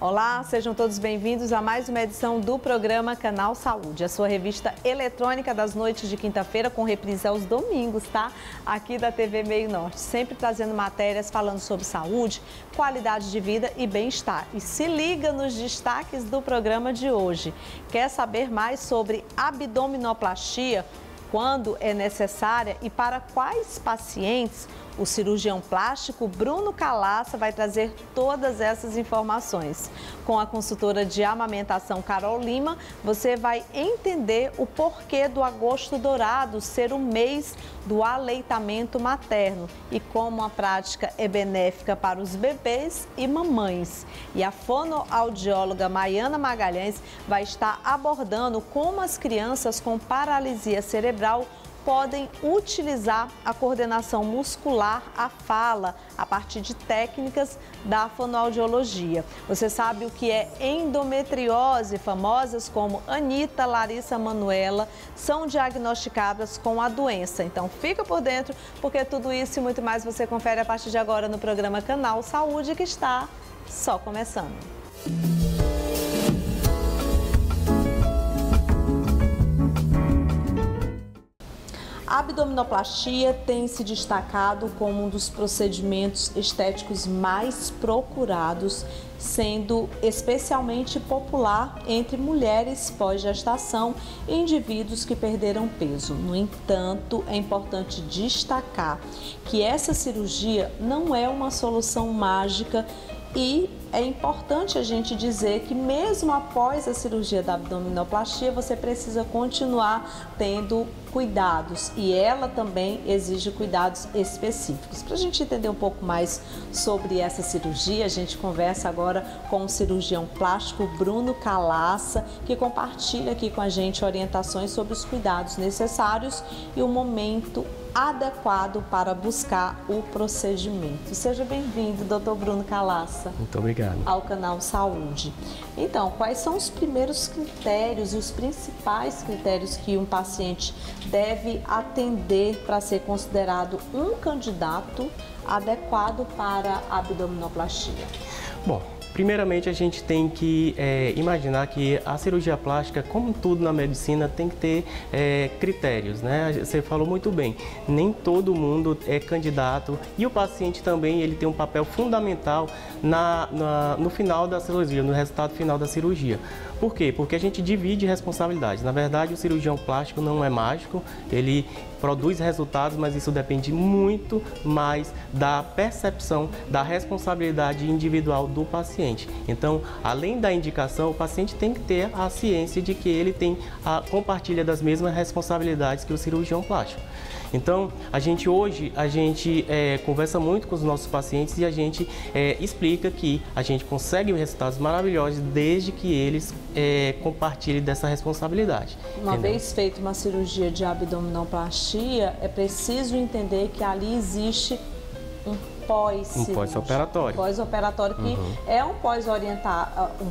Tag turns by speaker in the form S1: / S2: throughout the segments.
S1: Olá, sejam todos bem-vindos a mais uma edição do programa Canal Saúde, a sua revista eletrônica das noites de quinta-feira, com reprise aos domingos, tá? Aqui da TV Meio Norte, sempre trazendo matérias falando sobre saúde, qualidade de vida e bem-estar. E se liga nos destaques do programa de hoje. Quer saber mais sobre abdominoplastia? Quando é necessária e para quais pacientes? O cirurgião plástico Bruno Calaça vai trazer todas essas informações. Com a consultora de amamentação Carol Lima, você vai entender o porquê do agosto dourado ser o mês do aleitamento materno e como a prática é benéfica para os bebês e mamães. E a fonoaudióloga Maiana Magalhães vai estar abordando como as crianças com paralisia cerebral podem utilizar a coordenação muscular, a fala, a partir de técnicas da fonoaudiologia. Você sabe o que é endometriose? Famosas como Anitta, Larissa, Manuela são diagnosticadas com a doença. Então fica por dentro, porque tudo isso e muito mais você confere a partir de agora no programa Canal Saúde, que está só começando. A abdominoplastia tem se destacado como um dos procedimentos estéticos mais procurados, sendo especialmente popular entre mulheres pós-gestação e indivíduos que perderam peso. No entanto, é importante destacar que essa cirurgia não é uma solução mágica e é importante a gente dizer que mesmo após a cirurgia da abdominoplastia, você precisa continuar tendo cuidados e ela também exige cuidados específicos. Para a gente entender um pouco mais sobre essa cirurgia, a gente conversa agora com o cirurgião plástico Bruno Calaça, que compartilha aqui com a gente orientações sobre os cuidados necessários e o momento adequado para buscar o procedimento. Seja bem-vindo, Dr. Bruno Calaça.
S2: Muito obrigado.
S1: Ao Canal Saúde. Então, quais são os primeiros critérios e os principais critérios que um paciente deve atender para ser considerado um candidato adequado para a abdominoplastia?
S2: Bom, primeiramente a gente tem que imaginar que a cirurgia plástica, como tudo na medicina, tem que ter critérios, né? Você falou muito bem, nem todo mundo é candidato e o paciente também ele tem um papel fundamental no final da cirurgia, no resultado final da cirurgia. Por quê? Porque a gente divide responsabilidades. Na verdade, o cirurgião plástico não é mágico, ele produz resultados, mas isso depende muito mais da percepção, da responsabilidade individual do paciente. Então, além da indicação, o paciente tem que ter a ciência de que ele compartilha das mesmas responsabilidades que o cirurgião plástico. Então, hoje a gente conversa muito com os nossos pacientes e a gente explica que a gente consegue resultados maravilhosos desde que eles compartilhem dessa responsabilidade.
S1: Uma vez feita uma cirurgia de abdominoplastia, é preciso entender que ali existe um pós-operatório. Pós-operatório que é um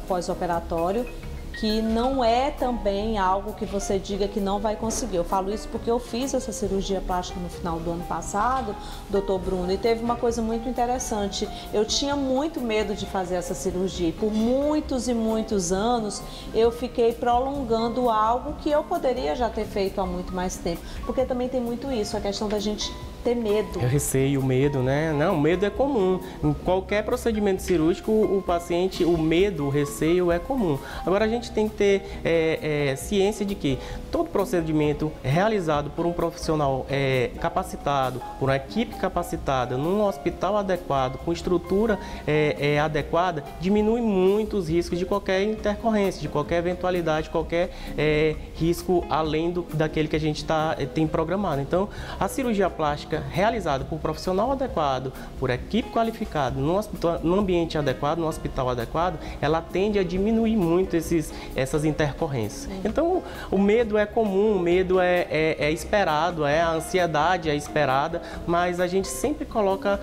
S1: pós-operatório que não é também algo que você diga que não vai conseguir. Eu falo isso porque eu fiz essa cirurgia plástica no final do ano passado, doutor Bruno, e teve uma coisa muito interessante. Eu tinha muito medo de fazer essa cirurgia e por muitos e muitos anos eu fiquei prolongando algo que eu poderia já ter feito há muito mais tempo, porque também tem muito isso, a questão da gente ter medo.
S2: É receio, medo, né? Não, o medo é comum. Em qualquer procedimento cirúrgico, o paciente, o medo, o receio é comum. Agora, a gente tem que ter ciência de que todo procedimento realizado por um profissional capacitado, por uma equipe capacitada, num hospital adequado, com estrutura adequada, diminui muito os riscos de qualquer intercorrência, de qualquer eventualidade, qualquer risco além daquele que a gente tem programado. Então, a cirurgia plástica realizada por um profissional adequado, por equipe qualificada, num ambiente adequado, num hospital adequado, ela tende a diminuir muito essas intercorrências. Sim. Então, o medo é comum, o medo é esperado, a ansiedade é esperada, mas a gente sempre coloca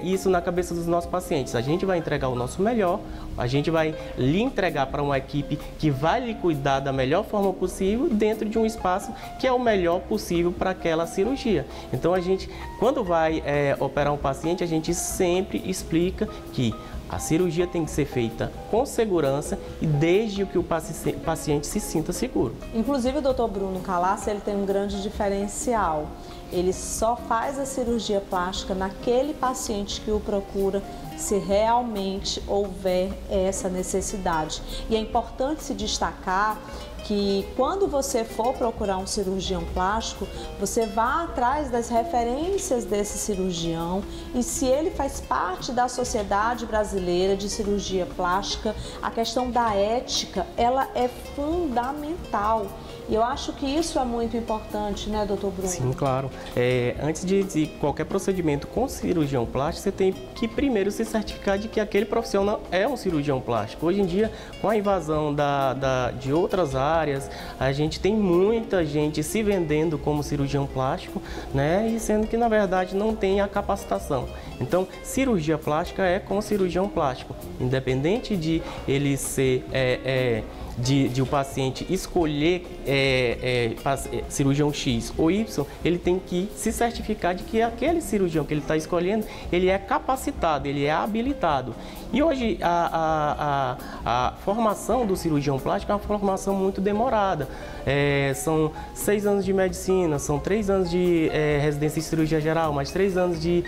S2: isso na cabeça dos nossos pacientes. A gente vai entregar o nosso melhor, a gente vai lhe entregar para uma equipe que vai lhe cuidar da melhor forma possível dentro de um espaço que é o melhor possível para aquela cirurgia. Então, a gente quando vai operar um paciente, a gente sempre explica que a cirurgia tem que ser feita com segurança e desde que o paciente se sinta seguro.
S1: Inclusive o Dr. Bruno Calassi, ele tem um grande diferencial. Ele só faz a cirurgia plástica naquele paciente que o procura se realmente houver essa necessidade. E é importante se destacar que quando você for procurar um cirurgião plástico, você vá atrás das referências desse cirurgião e se ele faz parte da Sociedade Brasileira de Cirurgia Plástica, a questão da ética, ela é fundamental. E eu acho que isso é muito importante, né, doutor Bruno?
S2: Sim, claro. Antes de qualquer procedimento com cirurgião plástico, você tem que primeiro se certificar de que aquele profissional é um cirurgião plástico. Hoje em dia, com a invasão de outras áreas, a gente tem muita gente se vendendo como cirurgião plástico, né, e sendo que, na verdade, não tem a capacitação. Então, cirurgia plástica é com cirurgião plástico, independente de ele ser... de o paciente escolher cirurgião X ou Y, ele tem que se certificar de que aquele cirurgião que ele está escolhendo, ele é capacitado, ele é habilitado. E hoje a formação do cirurgião plástico é uma formação muito demorada. São 6 anos de medicina, são 3 anos de residência em cirurgia geral, mais 3 anos de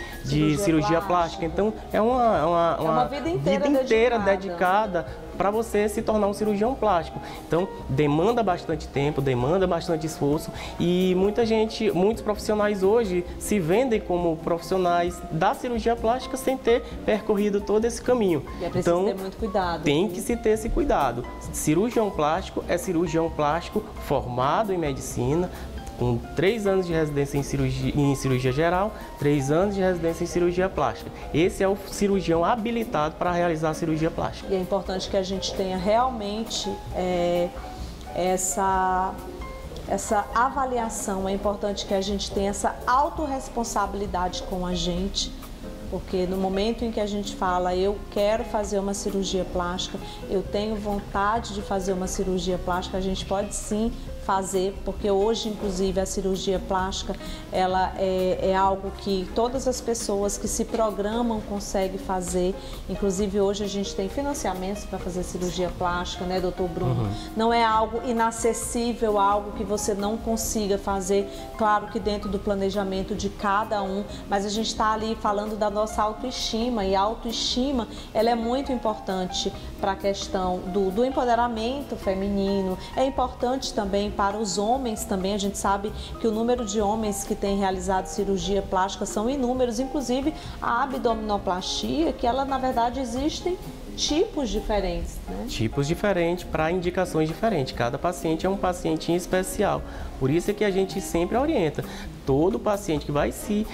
S2: cirurgia plástica. Então, é uma vida inteira dedicada para você se tornar um cirurgião plástico. Então, demanda bastante tempo, demanda bastante esforço e muitos profissionais hoje se vendem como profissionais da cirurgia plástica sem ter percorrido todo esse caminho.
S1: E é preciso ter muito cuidado.
S2: Tem que se ter esse cuidado. Cirurgião plástico é cirurgião plástico formado em medicina, com 3 anos de residência em cirurgia geral, 3 anos de residência em cirurgia plástica. Esse é o cirurgião habilitado para realizar a cirurgia plástica.
S1: E é importante que a gente tenha realmente essa avaliação, é importante que a gente tenha essa autorresponsabilidade com a gente, porque no momento em que a gente fala, eu quero fazer uma cirurgia plástica, eu tenho vontade de fazer uma cirurgia plástica, a gente pode sim fazer, porque hoje, inclusive, a cirurgia plástica, ela é algo que todas as pessoas que se programam conseguem fazer. Inclusive, hoje a gente tem financiamentos para fazer cirurgia plástica, né, doutor Bruno? Não é algo inacessível, algo que você não consiga fazer, claro que dentro do planejamento de cada um, mas a gente está ali falando da nossa autoestima, e a autoestima, ela é muito importante para a questão do empoderamento feminino, é importante também para os homens também. A gente sabe que o número de homens que têm realizado cirurgia plástica são inúmeros, inclusive a abdominoplastia, que ela na verdade existem tipos diferentes, né? Tipos diferentes para indicações diferentes. Cada paciente é um paciente em especial. Por isso é que a gente sempre orienta. Todo paciente que vai se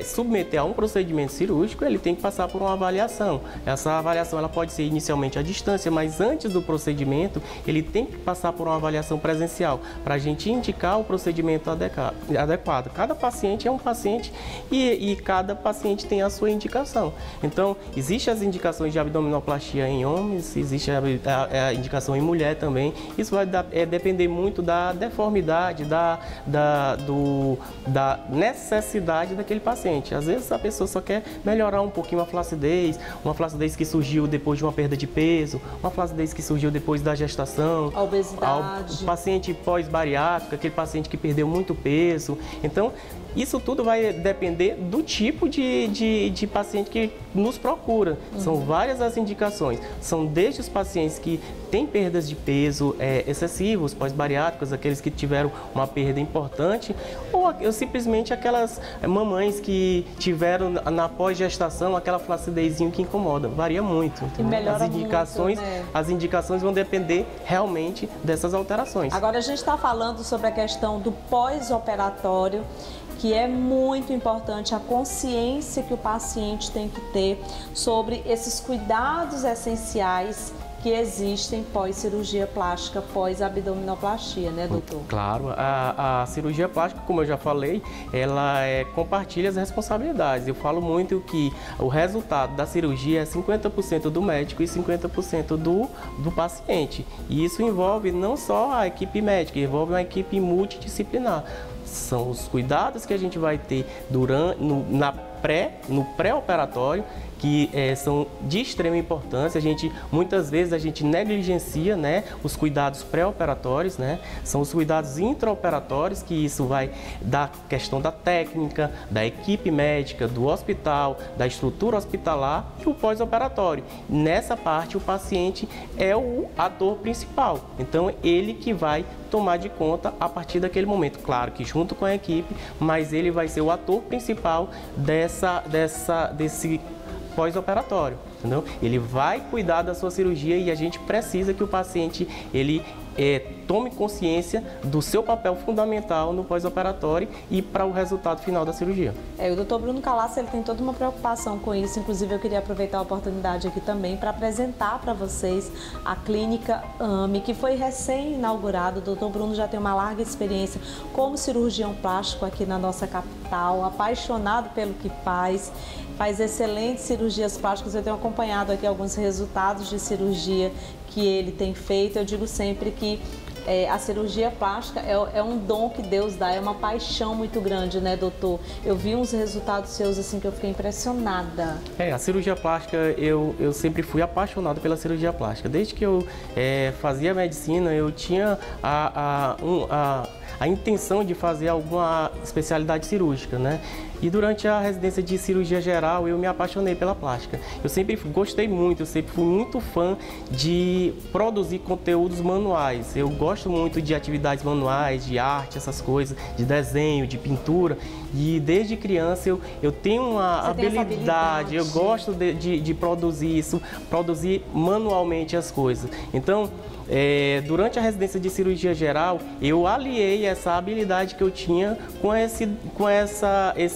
S1: submeter a um procedimento cirúrgico, ele tem que passar por uma avaliação. Essa avaliação ela pode ser inicialmente à distância, mas antes do procedimento, ele tem que passar por uma avaliação presencial para a gente indicar o procedimento adequado. Cada paciente é um paciente e cada paciente tem a sua indicação. Então, existem as indicações de abdominoplastia em homens, existe a indicação em mulher também. Isso vai depender muito da deformidade, da necessidade daquele paciente. Às vezes a pessoa só quer melhorar um pouquinho uma flacidez que surgiu depois de uma perda de peso, uma flacidez que surgiu depois da gestação, a obesidade,
S2: o paciente pós-bariátrico, aquele paciente que perdeu muito peso. Então, isso tudo vai depender do tipo de paciente que nos procura. São várias as indicações. São desde os pacientes que têm perdas de peso excessivos, pós-bariátricos, aqueles que tiveram uma perda importante, ou simplesmente aquelas mamães que tiveram na pós-gestação aquela flacidezinho que incomoda. Varia muito.
S1: E melhora
S2: muito, né? As indicações vão depender realmente dessas alterações.
S1: Agora a gente está falando sobre a questão do pós-operatório, que é muito importante a consciência que o paciente tem que ter sobre esses cuidados essenciais que existem pós-cirurgia plástica, pós-abdominoplastia, né, doutor?
S2: Claro, a cirurgia plástica, como eu já falei, ela compartilha as responsabilidades. Eu falo muito que o resultado da cirurgia é 50% do médico e 50% do paciente. E isso envolve não só a equipe médica, envolve uma equipe multidisciplinar. são os cuidados que a gente vai ter no pré-operatório, que são de extrema importância. Muitas vezes a gente negligencia, né, os cuidados pré-operatórios, né? São os cuidados intraoperatórios, que isso vai da questão da técnica, da equipe médica, do hospital, da estrutura hospitalar e o pós-operatório. Nessa parte o paciente é o ator principal, então ele que vai tomar de conta a partir daquele momento. Claro que junto com a equipe, mas ele vai ser o ator principal desse pós-operatório, entendeu? Ele vai cuidar da sua cirurgia e a gente precisa que o paciente tome consciência do seu papel fundamental no pós-operatório e para o resultado final da cirurgia.
S1: O Dr. Bruno Calaça, ele tem toda uma preocupação com isso. Inclusive, eu queria aproveitar a oportunidade aqui também para apresentar para vocês a Clínica AME, que foi recém-inaugurada. O Dr. Bruno já tem uma larga experiência como cirurgião plástico aqui na nossa capital, apaixonado pelo que faz excelentes cirurgias plásticas. Eu tenho acompanhado aqui alguns resultados de cirurgia que ele tem feito. Eu digo sempre que a cirurgia plástica é um dom que Deus dá, é uma paixão muito grande, né, doutor? Eu vi uns resultados seus assim que eu fiquei impressionada.
S2: A cirurgia plástica, eu sempre fui apaixonado pela cirurgia plástica. Desde que eu fazia medicina, eu tinha a intenção de fazer alguma especialidade cirúrgica, né? E durante a residência de cirurgia geral, eu me apaixonei pela plástica. Eu sempre gostei muito, eu sempre fui muito fã de produzir conteúdos manuais. Eu gosto muito de atividades manuais, de arte, essas coisas, de desenho, de pintura. E desde criança eu tenho uma habilidade, eu gosto de produzir isso, produzir manualmente as coisas. Então, durante a residência de cirurgia geral, eu aliei essa habilidade que eu tinha com esse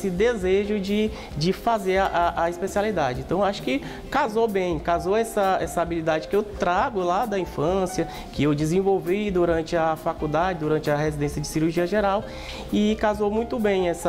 S2: desejo de fazer a especialidade. Então, acho que casou bem, casou essa habilidade que eu trago lá da infância, que eu desenvolvi durante a faculdade, durante a residência de cirurgia geral, e casou muito bem esse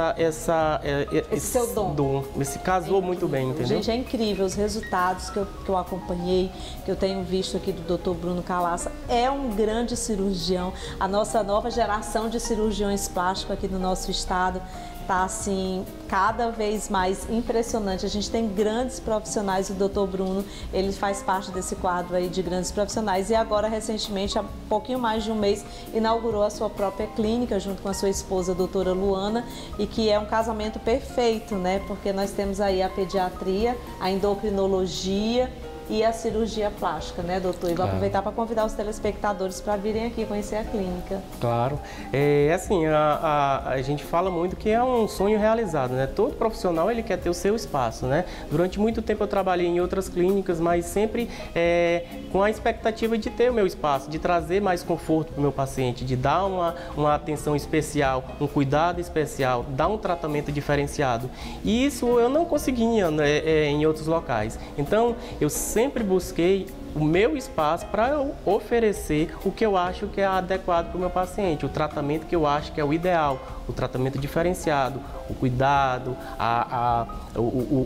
S1: seu dom.
S2: Casou muito bem, entendeu?
S1: Gente, é incrível os resultados que eu acompanhei, que eu tenho visto aqui do Dr. Bruno Calaça. É um grande cirurgião. A nossa nova geração de cirurgiões plásticos aqui no nosso estado está assim cada vez mais impressionante. A gente tem grandes profissionais. O Dr. Bruno, ele faz parte desse quadro aí de grandes profissionais e agora recentemente, há pouquinho mais de um mês, inaugurou a sua própria clínica junto com a sua esposa, a doutora Luana, e que é um casamento perfeito, né? Porque nós temos aí a pediatria, a endocrinologia e a cirurgia plástica, né, doutor? E vou aproveitar para convidar os telespectadores para virem aqui conhecer a clínica.
S2: Claro. Assim, a gente fala muito que é um sonho realizado, né? Todo profissional, ele quer ter o seu espaço, né? Durante muito tempo eu trabalhei em outras clínicas, mas sempre com a expectativa de ter o meu espaço, de trazer mais conforto para o meu paciente, de dar uma atenção especial, um cuidado especial, dar um tratamento diferenciado. E isso eu não conseguia, né, em outros locais. Então, eu sempre busquei o meu espaço para eu oferecer o que eu acho que é adequado para o meu paciente, o tratamento que eu acho que é o ideal, o tratamento diferenciado, o cuidado,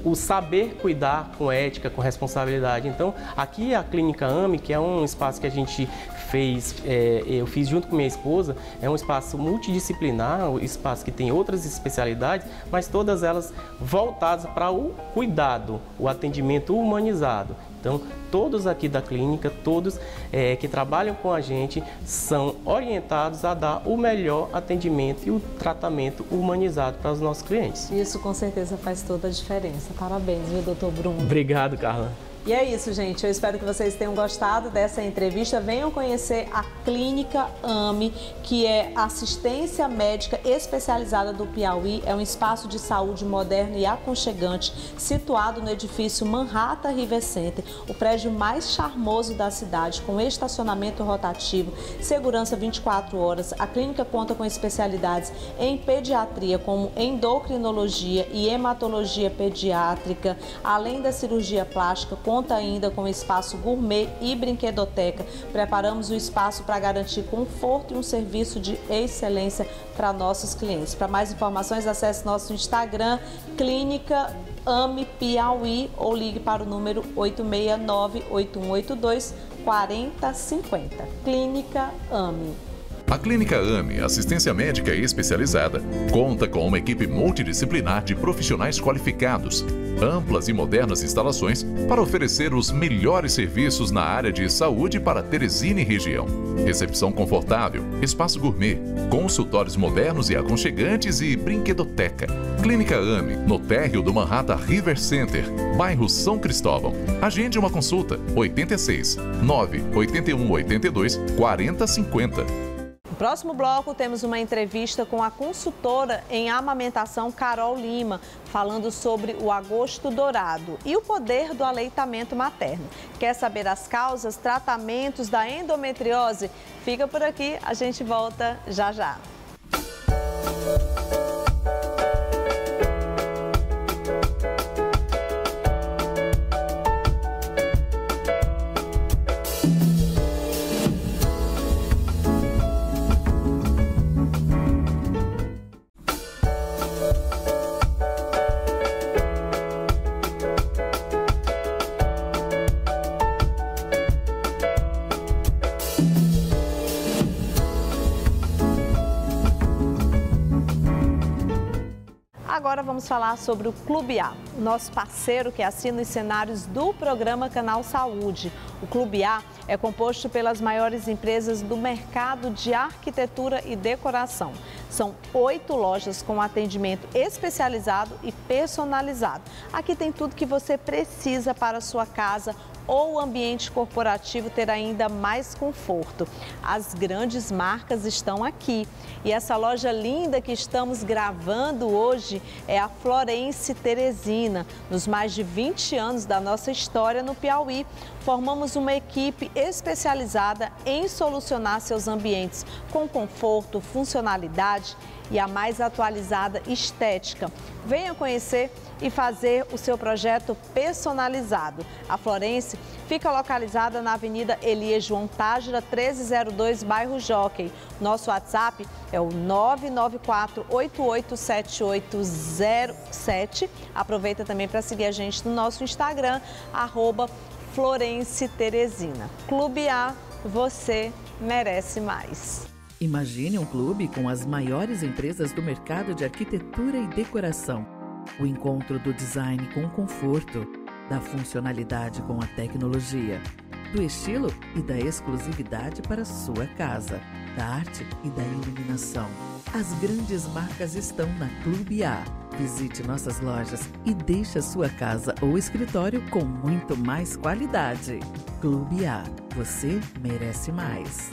S2: o saber cuidar com ética, com responsabilidade. Então, aqui a Clínica AME, que é um espaço que a gente eu fiz junto com minha esposa, é um espaço multidisciplinar, um espaço que tem outras especialidades, mas todas elas voltadas para o cuidado, o atendimento humanizado. Então, todos aqui da clínica, todos que trabalham com a gente, são orientados a dar o melhor atendimento e o tratamento humanizado para os nossos clientes.
S1: Isso com certeza faz toda a diferença. Parabéns, viu, doutor Bruno?
S2: Obrigado, Carla.
S1: E é isso, gente. Eu espero que vocês tenham gostado dessa entrevista. Venham conhecer a Clínica AME, que é assistência médica especializada do Piauí. É um espaço de saúde moderno e aconchegante, situado no edifício Manhattan River Center, o prédio mais charmoso da cidade, com estacionamento rotativo, segurança 24 horas. A clínica conta com especialidades em pediatria, como endocrinologia e hematologia pediátrica, além da cirurgia plástica. Conta ainda com espaço gourmet e brinquedoteca. Preparamos o espaço para garantir conforto e um serviço de excelência para nossos clientes. Para mais informações, acesse nosso Instagram, Clínica AME Piauí, ou ligue para o número 869-8182-4050. Clínica AME.
S3: A Clínica AME, assistência médica especializada, conta com uma equipe multidisciplinar de profissionais qualificados, amplas e modernas instalações para oferecer os melhores serviços na área de saúde para Teresina e região. Recepção confortável, espaço gourmet, consultórios modernos e aconchegantes e brinquedoteca. Clínica AME, no térreo do Manhattan River Center, bairro São Cristóvão. Agende uma consulta, 86 981 82 40 50.
S1: No próximo bloco, temos uma entrevista com a consultora em amamentação Carol Lima, falando sobre o agosto dourado e o poder do aleitamento materno. Quer saber as causas, tratamentos da endometriose? Fica por aqui, a gente volta já já. Agora vamos falar sobre o Clube A, o nosso parceiro que assina os cenários do programa Canal Saúde. O Clube A é composto pelas maiores empresas do mercado de arquitetura e decoração. São 8 lojas com atendimento especializado e personalizado. Aqui tem tudo que você precisa para a sua casa ou o ambiente corporativo ter ainda mais conforto. As grandes marcas estão aqui. E essa loja linda que estamos gravando hoje é a Florence Teresina. Nos mais de 20 anos da nossa história no Piauí, formamos uma equipe especializada em solucionar seus ambientes com conforto, funcionalidade e a mais atualizada estética. Venha conhecer e fazer o seu projeto personalizado. A Florence fica localizada na Avenida Elias João Tágira, 1302, bairro Jockey. Nosso WhatsApp é o 994887807. Aproveita também para seguir a gente no nosso Instagram, @FlorenceTeresina. Clube A, você merece mais.
S4: Imagine um clube com as maiores empresas do mercado de arquitetura e decoração. O encontro do design com o conforto, da funcionalidade com a tecnologia, do estilo e da exclusividade para a sua casa, da arte e da iluminação. As grandes marcas estão na Clube A. Visite nossas lojas e deixe a sua casa ou escritório com muito mais qualidade. Clube A, você merece mais.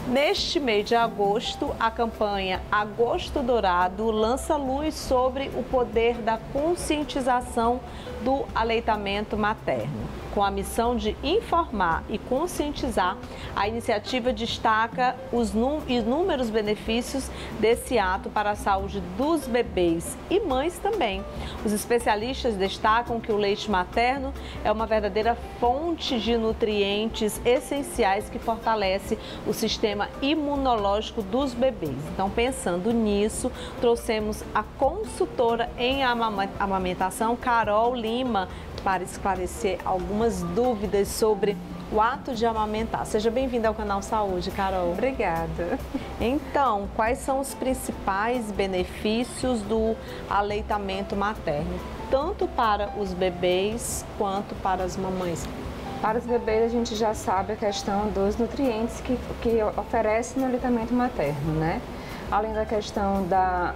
S1: Neste mês de agosto, a campanha Agosto Dourado lança luz sobre o poder da conscientização do aleitamento materno. Com a missão de informar e conscientizar, a iniciativa destaca os inúmeros benefícios desse ato para a saúde dos bebês e mães também. Os especialistas destacam que o leite materno é uma verdadeira fonte de nutrientes essenciais que fortalece o sistema imunológico dos bebês. Então, pensando nisso, trouxemos a consultora em amamentação, Carol Lima, para esclarecer algumas dúvidas sobre o ato de amamentar. Seja bem-vinda ao Canal Saúde, Carol.
S5: Obrigada.
S1: Então, quais são os principais benefícios do aleitamento materno, tanto para os bebês quanto para as mamães?
S5: Para os bebês, a gente já sabe a questão dos nutrientes que oferece no aleitamento materno, né? Além da questão da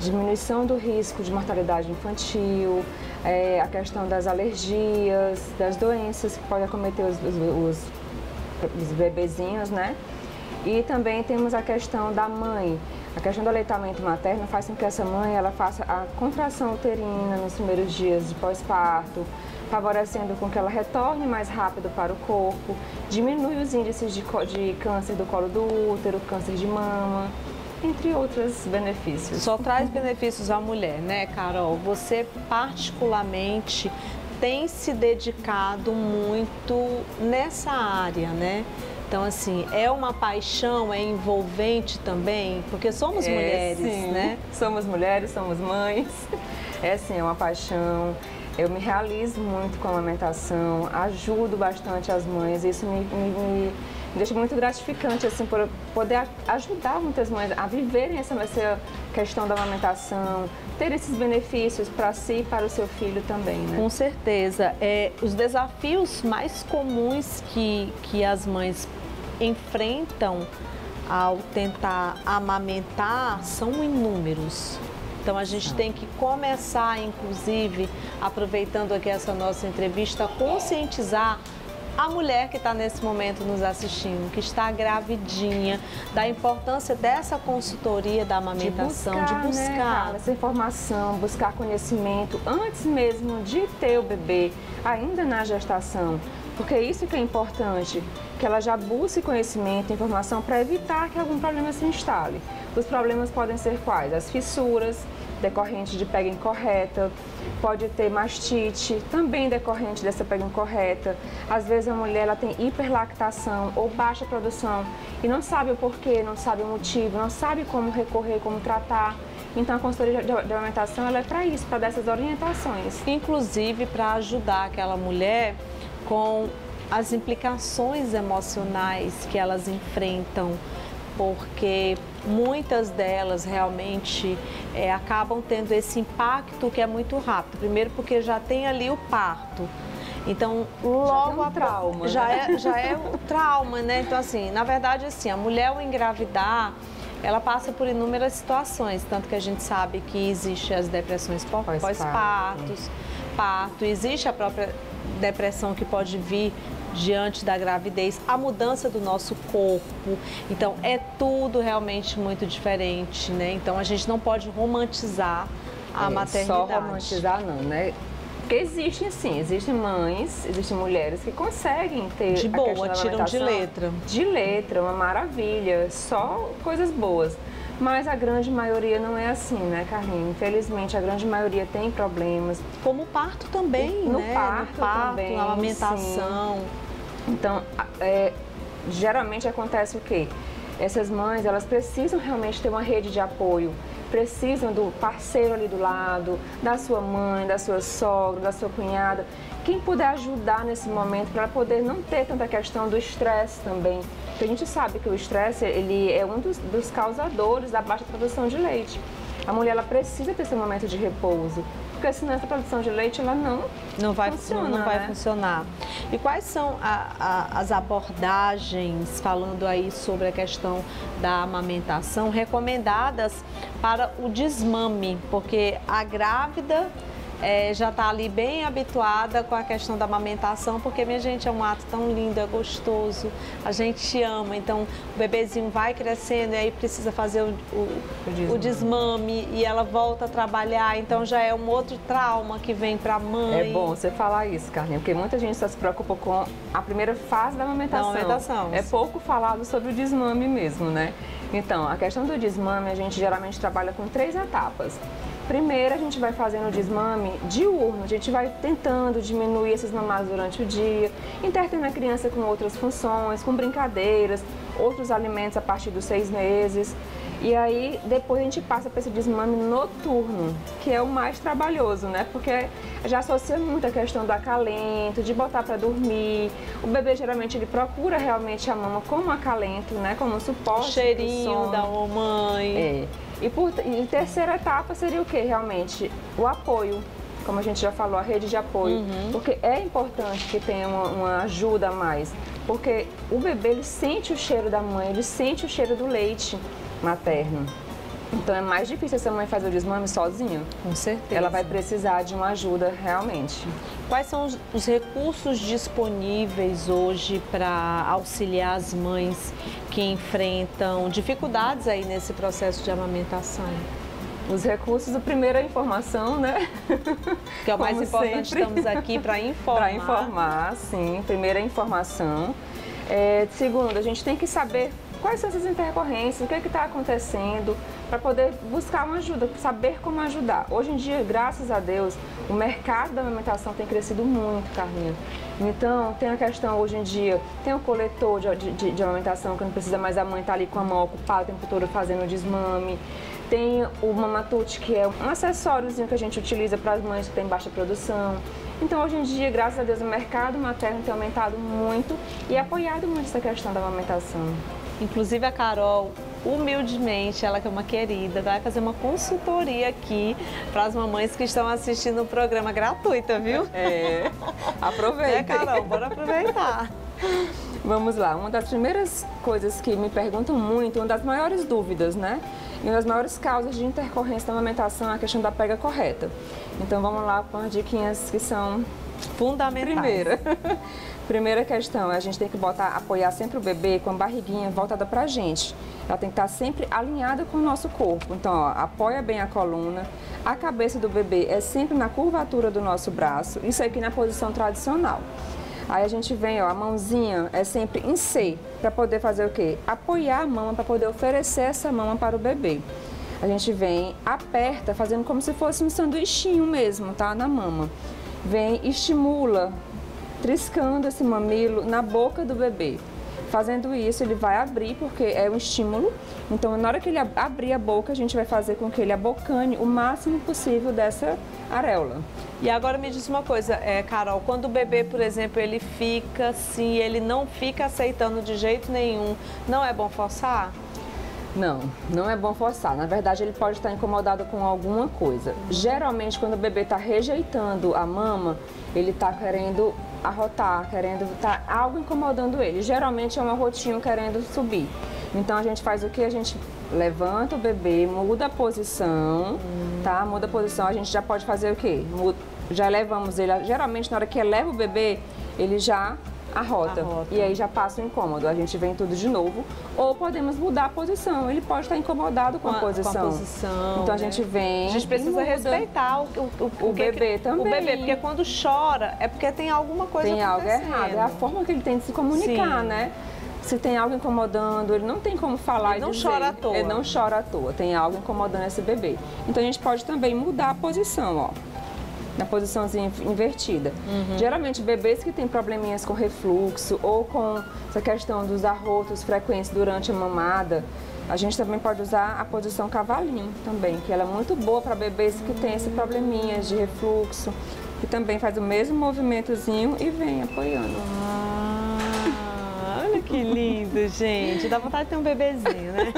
S5: diminuição do risco de mortalidade infantil, a questão das alergias, das doenças que podem acometer os bebezinhos, né? E também temos a questão da mãe. A questão do aleitamento materno faz com que essa mãe ela faça a contração uterina nos primeiros dias de pós-parto, favorecendo com que ela retorne mais rápido para o corpo, diminui os índices de câncer do colo do útero, câncer de mama, entre outros benefícios.
S1: Só traz benefícios à mulher, né, Carol? Você particularmente tem se dedicado muito nessa área, né? Então, assim, é uma paixão, é envolvente também, porque somos mulheres,
S5: sim,
S1: né?
S5: Somos mulheres, somos mães, sim, é uma paixão. Eu me realizo muito com a amamentação, ajudo bastante as mães, isso me me deixa muito gratificante, assim, por poder ajudar muitas mães a viverem essa questão da amamentação, ter esses benefícios para si e para o seu filho também, né?
S1: Com certeza. Os desafios mais comuns que as mães enfrentam ao tentar amamentar são inúmeros. Então a gente tem que começar, inclusive, aproveitando aqui essa nossa entrevista, a conscientizar a mulher que está nesse momento nos assistindo, que está gravidinha, da importância dessa consultoria da amamentação, de buscar
S5: né, essa informação, buscar conhecimento antes mesmo de ter o bebê, ainda na gestação. Porque isso que é importante, que ela já busque conhecimento, informação para evitar que algum problema se instale. Os problemas podem ser quais? As fissuras, decorrente de pega incorreta, pode ter mastite, também decorrente dessa pega incorreta. Às vezes a mulher ela tem hiperlactação ou baixa produção e não sabe o porquê, não sabe o motivo, não sabe como recorrer, como tratar. Então a consultoria de amamentação ela é para isso, para dar essas orientações.
S1: Inclusive para ajudar aquela mulher com as implicações emocionais que elas enfrentam, porque muitas delas realmente acabam tendo esse impacto que é muito rápido. Primeiro porque já tem ali o parto. Então, logo
S5: já trauma,
S1: já é o trauma, né? Então, assim, na verdade, assim, a mulher ao engravidar, ela passa por inúmeras situações, tanto que a gente sabe que existe as depressões pós-partos, parto, existe a própria depressão que pode vir diante da gravidez, a mudança do nosso corpo. Então, é tudo realmente muito diferente, né? Então, a gente não pode romantizar a maternidade.
S5: Só romantizar não, né? Porque existem mães, existem mulheres que conseguem ter
S1: de boa,
S5: a questão da
S1: tiram de letra.
S5: De letra, uma maravilha, só coisas boas. Mas a grande maioria não é assim, né, Carlinhos? Infelizmente, a grande maioria tem problemas.
S1: Como o parto também,
S5: no
S1: né?
S5: Parto também,
S1: na amamentação.
S5: Sim. Então, geralmente acontece o quê? Essas mães, elas precisam realmente ter uma rede de apoio. Precisam do parceiro ali do lado, da sua mãe, da sua sogra, da sua cunhada. Quem puder ajudar nesse momento para poder não ter tanta questão do estresse também. Porque a gente sabe que o estresse ele é um dos causadores da baixa produção de leite. A mulher ela precisa ter esse momento de repouso, porque senão essa produção de leite ela não vai
S1: funcionar. E quais são as abordagens, falando aí sobre a questão da amamentação, recomendadas para o desmame? Porque a grávida já está ali bem habituada com a questão da amamentação, porque, minha gente, é um ato tão lindo, é gostoso, a gente ama. Então, o bebezinho vai crescendo e aí precisa fazer o desmame e ela volta a trabalhar, então já é um outro trauma que vem para a mãe.
S5: É bom você falar isso, Carlinhos, porque muita gente só se preocupa com a primeira fase da amamentação. É pouco falado sobre o desmame mesmo, né? Então, a questão do desmame, a gente geralmente trabalha com 3 etapas. Primeiro, a gente vai fazendo o desmame diurno, a gente vai tentando diminuir esses mamados durante o dia, intertendo a criança com outras funções, com brincadeiras, outros alimentos a partir dos 6 meses. E aí, depois a gente passa para esse desmame noturno, que é o mais trabalhoso, né? Porque já associa muito a questão do acalento, de botar para dormir. O bebê, geralmente, ele procura realmente a mama como acalento, né? Como um suporte.
S1: O cheirinho da mamãe.
S5: E terceira etapa seria o que realmente? O apoio, como a gente já falou, a rede de apoio. Porque é importante que tenha uma ajuda a mais. Porque o bebê, ele sente o cheiro da mãe, ele sente o cheiro do leite materno. Então é mais difícil essa mãe fazer o desmame sozinha.
S1: Com certeza.
S5: Ela vai precisar de uma ajuda realmente.
S1: Quais são os recursos disponíveis hoje para auxiliar as mães que enfrentam dificuldades aí nesse processo de amamentação?
S5: Os recursos, o primeiro é a informação, né?
S1: Que é o mais importante, estamos aqui para informar.
S5: Para informar, sim. Primeiro é a informação. Segundo, a gente tem que saber quais são essas intercorrências, o que está acontecendo, para poder buscar uma ajuda, saber como ajudar. Hoje em dia, graças a Deus, o mercado da amamentação tem crescido muito, Carlinhos. Então, tem a questão, hoje em dia, tem o coletor de amamentação, que não precisa mais a mãe estar ali com a mão ocupada o tempo todo fazendo o desmame. Tem o Mamatute, que é um acessóriozinho que a gente utiliza para as mães que têm baixa produção. Então, hoje em dia, graças a Deus, o mercado materno tem aumentado muito e apoiado muito essa questão da amamentação.
S1: Inclusive, a Carol, humildemente, ela que é uma querida, vai fazer uma consultoria aqui para as mamães que estão assistindo o programa gratuita, viu?
S5: Aproveita.
S1: Carol? Bora aproveitar.
S5: Vamos lá, uma das primeiras coisas que me perguntam muito, uma das maiores dúvidas, né? E uma das maiores causas de intercorrência da amamentação é a questão da pega correta. Então vamos lá com as diquinhas que são
S1: fundamentais.
S5: Primeira questão, a gente tem que apoiar sempre o bebê com a barriguinha voltada pra gente. Ela tem que estar sempre alinhada com o nosso corpo. Então, ó, apoia bem a coluna. A cabeça do bebê é sempre na curvatura do nosso braço. Isso aqui na posição tradicional. Aí a gente vem, ó, a mãozinha é sempre em C, para poder fazer o quê? Apoiar a mama, para poder oferecer essa mama para o bebê. A gente vem, aperta, fazendo como se fosse um sanduichinho mesmo, tá? Na mama. Vem, estimula, triscando esse mamilo na boca do bebê. Fazendo isso, ele vai abrir, porque é um estímulo. Então, na hora que ele abrir a boca, a gente vai fazer com que ele abocane o máximo possível dessa areola.
S1: E agora me diz uma coisa, Carol, quando o bebê, por exemplo, ele fica assim, ele não fica aceitando de jeito nenhum, não é bom forçar?
S5: Não, não é bom forçar. Na verdade, ele pode estar incomodado com alguma coisa. Geralmente, quando o bebê está rejeitando a mama, ele está querendo arrotar, tá algo incomodando ele. Geralmente é um arrotinho querendo subir. Então a gente faz o que? A gente levanta o bebê, muda a posição, tá? Muda a posição, a gente já pode fazer o quê? Já levamos ele, geralmente na hora que eleva o bebê, ele já arrota. E aí já passa o incômodo. A gente vem tudo de novo. Ou podemos mudar a posição. Ele pode estar incomodado com a posição. Então a gente vem.
S1: A gente precisa respeitar o bebê também. O bebê, porque quando chora é porque tem alguma coisa acontecendo.
S5: Tem algo errado. É a forma que ele tem de se comunicar, né? Se tem algo incomodando, ele não tem como falar
S1: e dizer. Ele não chora à toa.
S5: Ele não chora à toa. Tem algo incomodando esse bebê. Então a gente pode também mudar a posição, ó. Na posiçãozinha invertida. Geralmente, bebês que têm probleminhas com refluxo ou com essa questão dos arrotos frequentes durante a mamada, a gente também pode usar a posição cavalinho também, que ela é muito boa para bebês que têm esse probleminha de refluxo, que também faz o mesmo movimentozinho e vem apoiando.
S1: Olha que lindo, gente. Dá vontade de ter um bebezinho, né?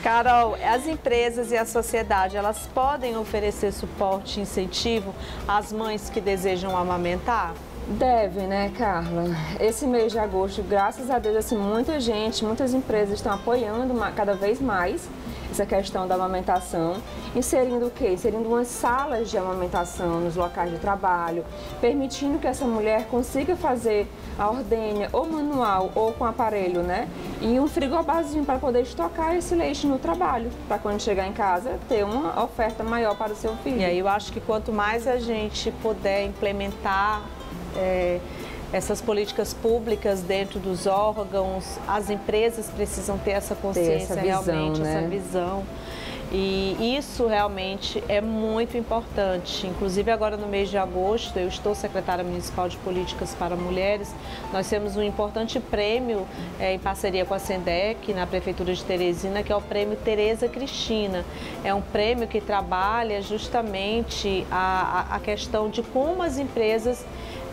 S1: Carol, as empresas e a sociedade, elas podem oferecer suporte e incentivo às mães que desejam amamentar?
S5: Deve, né, Carla? Esse mês de agosto, graças a Deus, assim, muita gente, muitas empresas estão apoiando cada vez mais essa questão da amamentação, inserindo o quê? Inserindo umas salas de amamentação nos locais de trabalho, permitindo que essa mulher consiga fazer a ordenha ou manual ou com aparelho, né? E um frigobarzinho para poder estocar esse leite no trabalho, para quando chegar em casa ter uma oferta maior para o seu filho.
S1: E aí eu acho que quanto mais a gente puder implementar essas políticas públicas dentro dos órgãos, as empresas precisam ter essa consciência, realmente,
S5: né?
S1: essa visão. E isso realmente é muito importante. Inclusive agora no mês de agosto, eu estou secretária municipal de políticas para mulheres. Nós temos um importante prêmio em parceria com a SENDEC, na Prefeitura de Teresina, que é o prêmio Tereza Cristina. É um prêmio que trabalha justamente a questão de como as empresas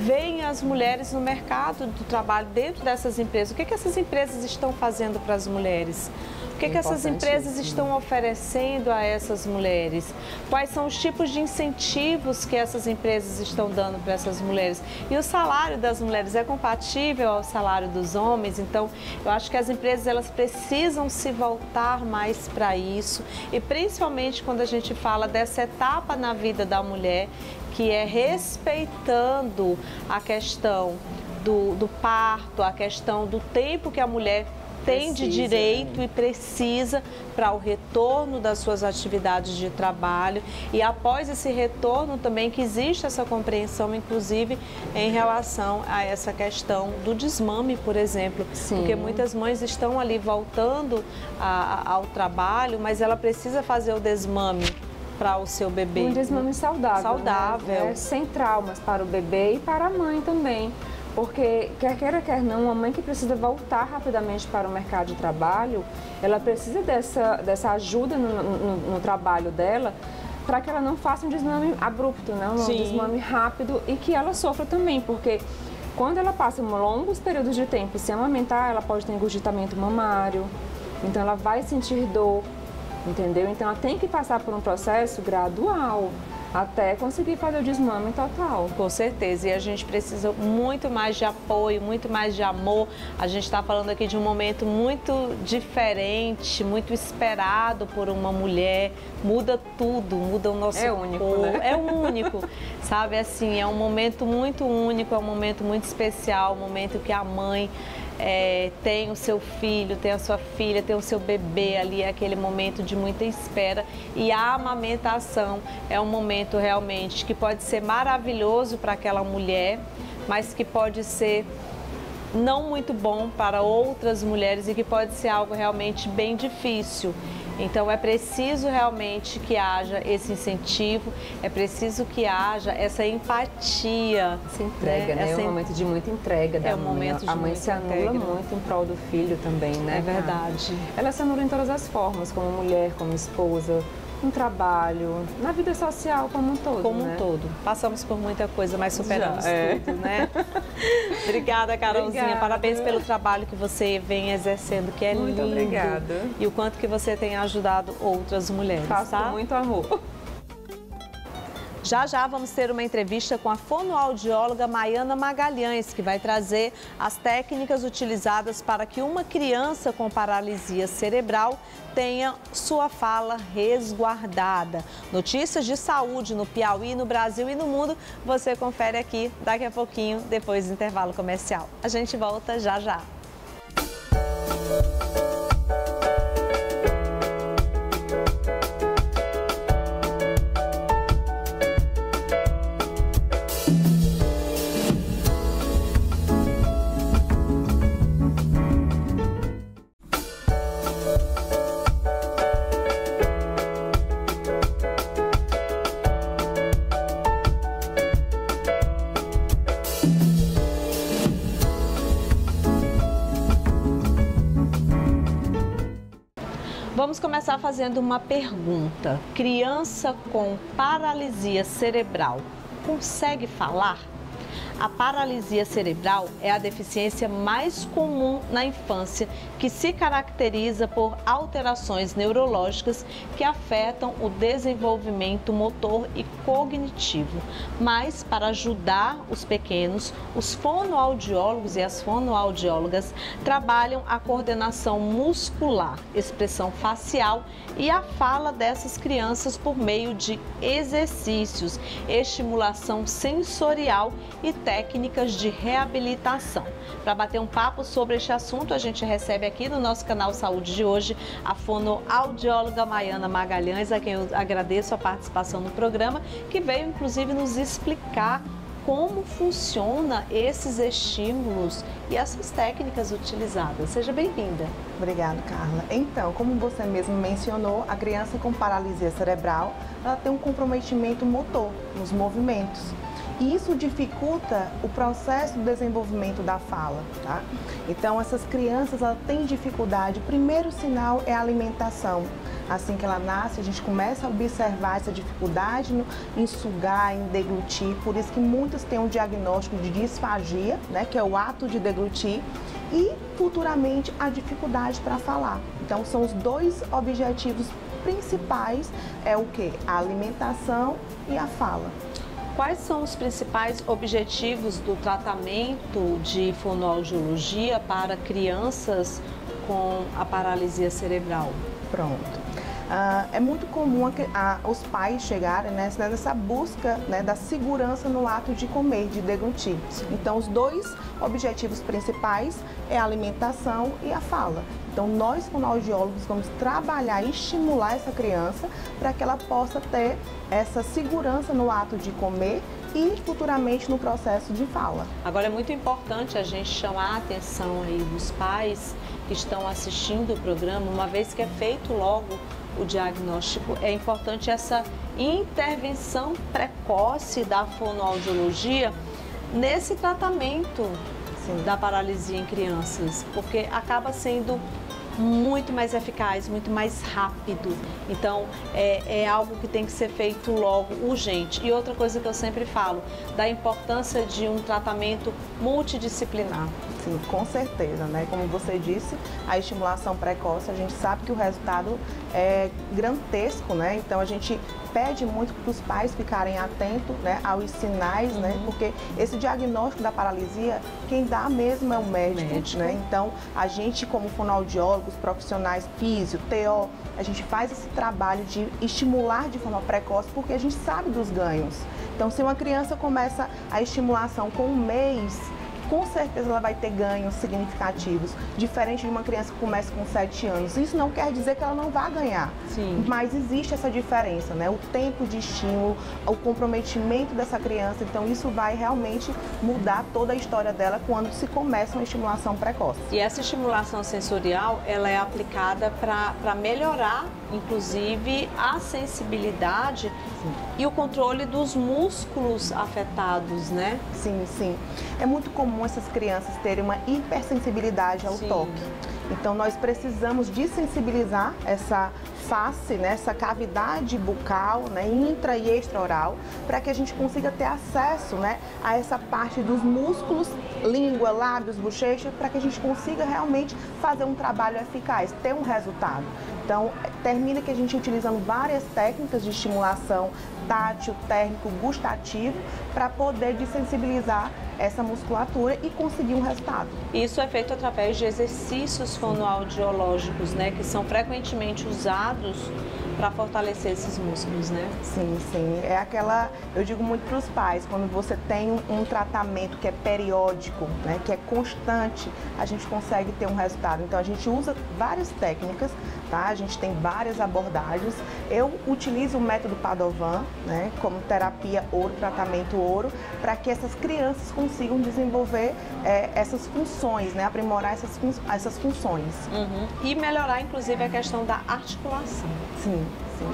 S1: veem as mulheres no mercado do trabalho dentro dessas empresas. O que essas empresas estão fazendo para as mulheres? O que essas empresas estão oferecendo a essas mulheres? Quais são os tipos de incentivos que essas empresas estão dando para essas mulheres? E o salário das mulheres é compatível ao salário dos homens? Então, eu acho que as empresas elas precisam se voltar mais para isso. E principalmente quando a gente fala dessa etapa na vida da mulher, que é respeitando a questão do parto, a questão do tempo que a mulher tem de direito e precisa para o retorno das suas atividades de trabalho, e após esse retorno também que existe essa compreensão, inclusive em relação a essa questão do desmame, por exemplo. Sim. Porque muitas mães estão ali voltando ao trabalho, mas ela precisa fazer o desmame para o seu bebê.
S5: Um desmame saudável. Né? Sem traumas para o bebê e para a mãe também. Porque, quer queira, quer não, uma mãe que precisa voltar rapidamente para o mercado de trabalho, ela precisa dessa ajuda no trabalho dela, para que ela não faça um desmame abrupto, né? Um desmame rápido e que ela sofra também, porque quando ela passa longos períodos de tempo sem amamentar, ela pode ter engurgitamento mamário, então ela vai sentir dor, entendeu? Então ela tem que passar por um processo gradual até conseguir fazer o desmame total.
S1: Com certeza, e a gente precisa muito mais de apoio, muito mais de amor. A gente está falando aqui de um momento muito diferente, muito esperado por uma mulher. Muda tudo, muda o nosso
S5: É único,
S1: corpo.
S5: né?
S1: É único, sabe? Assim, é um momento muito único, é um momento muito especial, um momento que a mãe tem o seu filho, tem a sua filha, tem o seu bebê ali, é aquele momento de muita espera. E a amamentação é um momento realmente que pode ser maravilhoso para aquela mulher, mas que pode ser não muito bom para outras mulheres e que pode ser algo realmente bem difícil. Então é preciso realmente que haja esse incentivo, é preciso que haja essa empatia.
S5: Essa entrega, né? É um momento de muita entrega da mãe. A mãe se anula muito em prol do filho também, né?
S1: É verdade.
S5: Ela se anula em todas as formas, como mulher, como esposa, no trabalho, na vida social como um todo.
S1: Como um todo. Passamos por muita coisa, mas superamos tudo, né? Obrigada, Carolzinha.
S5: Obrigada.
S1: Parabéns pelo trabalho que você vem exercendo, que é lindo.
S5: Muito obrigada.
S1: E o quanto que você tem ajudado outras mulheres,
S5: Faço
S1: tá?
S5: com muito amor.
S1: Já já vamos ter uma entrevista com a fonoaudióloga Maiana Magalhães, que vai trazer as técnicas utilizadas para que uma criança com paralisia cerebral tenha sua fala resguardada. Notícias de saúde no Piauí, no Brasil e no mundo, você confere aqui daqui a pouquinho, depois do intervalo comercial. A gente volta já já. Vamos começar fazendo uma pergunta. Criança com paralisia cerebral consegue falar? A paralisia cerebral é a deficiência mais comum na infância, que se caracteriza por alterações neurológicas que afetam o desenvolvimento motor e cognitivo. Mas, para ajudar os pequenos, os fonoaudiólogos e as fonoaudiólogas trabalham a coordenação muscular, expressão facial e a fala dessas crianças por meio de exercícios, estimulação sensorial e técnicas de reabilitação. Para bater um papo sobre este assunto, a gente recebe aqui no nosso canal Saúde de hoje a fonoaudióloga Maiana Magalhães, a quem eu agradeço a participação no programa, que veio inclusive nos explicar como funciona esses estímulos e essas técnicas utilizadas. Seja bem-vinda.
S6: Obrigada, Carla. Então, como você mesmo mencionou, a criança com paralisia cerebral, ela tem um comprometimento motor nos movimentos. E isso dificulta o processo do desenvolvimento da fala, tá? Então, essas crianças, elas têm dificuldade. O primeiro sinal é a alimentação. Assim que ela nasce, a gente começa a observar essa dificuldade em sugar, em deglutir. Por isso que muitos têm um diagnóstico de disfagia, né, que é o ato de deglutir, e futuramente a dificuldade para falar. Então, são os dois objetivos principais, é o quê? A alimentação e a fala.
S1: Quais são os principais objetivos do tratamento de fonoaudiologia para crianças com a paralisia cerebral?
S6: Pronto. É muito comum os pais chegarem nessa busca, né, da segurança no ato de comer, de deglutir. Então, os dois objetivos principais é a alimentação e a fala. Então, nós, fonoaudiólogos, vamos trabalhar e estimular essa criança para que ela possa ter essa segurança no ato de comer e futuramente no processo de fala.
S1: Agora, é muito importante a gente chamar a atenção aí dos pais que estão assistindo o programa, uma vez que é feito logo o diagnóstico, é importante essa intervenção precoce da fonoaudiologia nesse tratamento da paralisia em crianças, porque acaba sendo muito mais eficaz, muito mais rápido. Então, é algo que tem que ser feito logo, urgente. E outra coisa que eu sempre falo, da importância de um tratamento multidisciplinar.
S6: Sim, com certeza, né? Como você disse, a estimulação precoce, a gente sabe que o resultado é grandesco, né? Então, a gente pede muito para os pais ficarem atentos, né, aos sinais, né? Porque esse diagnóstico da paralisia, quem dá mesmo é o médico. Né? Então, a gente, como fonoaudiólogos, profissionais, físio, TO, a gente faz esse trabalho de estimular de forma precoce, porque a gente sabe dos ganhos. Então, se uma criança começa a estimulação com 1 mês, com certeza ela vai ter ganhos significativos, diferente de uma criança que começa com 7 anos. Isso não quer dizer que ela não vai ganhar, mas existe essa diferença, né? O tempo de estímulo, o comprometimento dessa criança, então isso vai realmente mudar toda a história dela quando se começa uma estimulação precoce.
S1: E essa estimulação sensorial, ela é aplicada para melhorar, inclusive, a sensibilidade e o controle dos músculos afetados, né?
S6: Sim, sim. É muito comum essas crianças terem uma hipersensibilidade ao toque. Então, nós precisamos desensibilizar essa face, né, essa cavidade bucal, né, intra e extraoral, para que a gente consiga ter acesso, né, a essa parte dos músculos, língua, lábios, bochecha, para que a gente consiga realmente fazer um trabalho eficaz, ter um resultado. Então, termina que a gente utilizando várias técnicas de estimulação tátil, térmico, gustativo, para poder desensibilizar essa musculatura e conseguir um resultado.
S1: Isso é feito através de exercícios fonoaudiológicos, né, que são frequentemente usados para fortalecer esses músculos, né?
S6: Sim, sim. É aquela, eu digo muito para os pais, quando você tem um tratamento que é periódico, né, que é constante, a gente consegue ter um resultado. Então, a gente usa várias técnicas, tá? A gente tem várias abordagens. Eu utilizo o método Padovan, né, como terapia ouro, tratamento ouro, para que essas crianças consigam desenvolver essas funções, né, aprimorar essas funções.
S1: E melhorar, inclusive, a questão da articulação.
S6: Sim, sim.